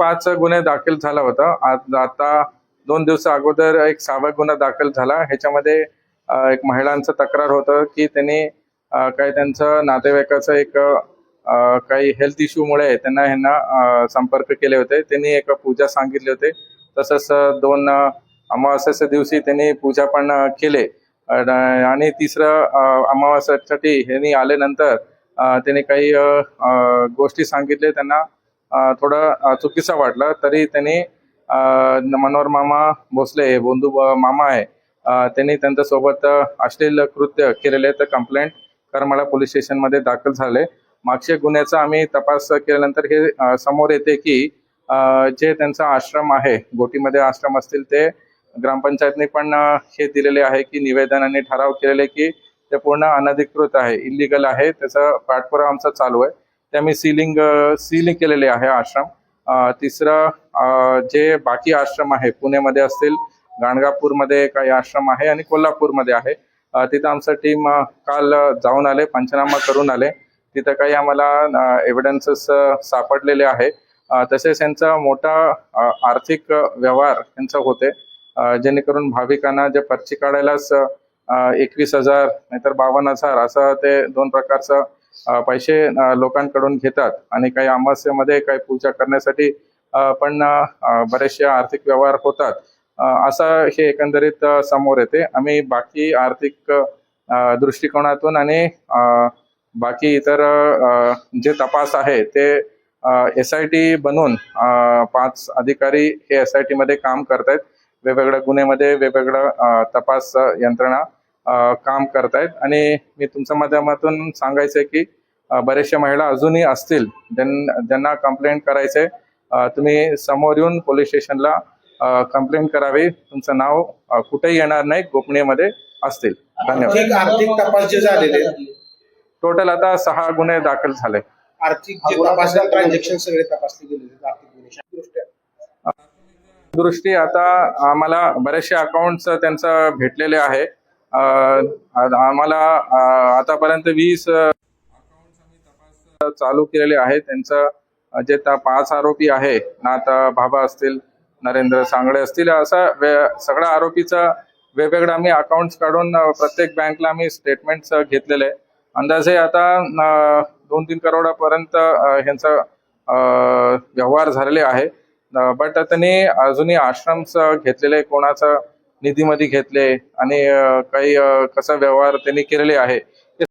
5 गुन्हे दाखल झाला होता। आता 2 दिवस अगोदर एक 6वा गुन्हा दाखल झाला। ह्याच्यामध्ये एक महिलांचं तक्रार होतं की त्यांनी काही त्यांचं नातेवाईकाचं एक काही हेल्थ इश्यूमुळे ह्यांना संपर्क केले होते। त्यांनी एक पूजा सांगितले होते, तसंच 2 अमावास्येच्या दिवशी त्यांनी पूजा पण केले आणि तिसरं अमावास्येसाठी ह्यांनी आल्यानंतर त्यांनी काही गोष्टी सांगितले। त्यांना थोडं चुकीचं वाटलं, तरी त्यांनी मनोहर मामा भोसले हे बंधू मामा आहे, त्यांनी त्यांच्यासोबत अश्लील कृत्य केलेले, तर कंप्लेंट करमाळा पोलीस स्टेशनमध्ये दाखल झाले। मागच्या गुन्ह्याचा आम्ही तपास केल्यानंतर हे समोर येते की जे त्यांचा आश्रम आहे, गोटीमध्ये आश्रम असतील, ते ग्रामपंचायतने पण हे दिलेले आहे की निवेदन आणि ठराव केलेले की ते पूर्ण अनधिकृत आहे, इलिगल आहे। त्याचा पाठपुरावा आमचा चालू आहे। ते आम्ही सीलिंग केलेले आहे आश्रम। तिसरं जे बाकी आश्रम आहे, पुण्यामध्ये असतील, गाणगापूरमध्ये काही आश्रम आहे आणि कोल्हापूरमध्ये आहे, तिथं आमचं टीम काल जाऊन आले, पंचनामा करून आले। तिथं काही आम्हाला एव्हिडन्सेस सापडलेले आहे। तसेच यांचा मोठा आर्थिक व्यवहार यांचा होते, जेणेकरून भाविकांना जे पर्ची काढायलाच 21,000 नाहीतर 52,000 असं ते 2 प्रकारचं पैसे लोकांकडून घेतात आणि काही अमावस्येमध्ये काही पूजा करण्यासाठी पण बरेचसे आर्थिक व्यवहार होतात, असं हे एकंदरीत समोर येते। आम्ही बाकी आर्थिक दृष्टिकोनातून आणि बाकी इतर जे तपास आहे ते SIT बनवून 5 अधिकारी हे SIT मध्ये काम करतायत। वेगवेगळ्या गुन्ह्यामध्ये वेगवेगळं तपास यंत्रणा काम करतायत आणि मी तुमच्या माध्यमातून सांगायचंय की बरेचशा महिला अजूनही असतील ज्यांना कंप्लेंट करायचंय, तुम्ही समोर येऊन पोलीस स्टेशनला कंप्लेंट करावी। तुमचं नाव कुठेही येणार नाही, गोपनीयमध्ये असतील। धन्यवाद। आर्थिक तपास जे झालेले टोटल आता 6 गुन्हे दाखल झाले। आर्थिक जे तपास ट्रान्झॅक्शन सगळे तपासले गेलेले आर्थिक गुन्हे दृष्टी आता आम्हाला बरेचसे अकाउंट्स त्यांचं भेटलेले आहे। आम्हाला आतापर्यंत 20 अकाउंट्स आम्ही तपास चालू केलेले आहेत। त्यांचं जे 5 आरोपी आहे, नाथ भाभा असतील, नरेंद्र सांगळे असतील, असं सगळ्या आरोपीचं वेगवेगळं आम्ही अकाउंट्स काढून प्रत्येक बँकला आम्ही स्टेटमेंट्स घेतलेले। अंदाजे आता 2-3 करोडापर्यंत ह्यांचा व्यवहार झालेले आहे। बट त्यांनी अजूनही आश्रम्स घेतलेले, कोणाचं निधीमध्ये घेतले आणि काही कसा व्यवहार त्यांनी केलेले आहे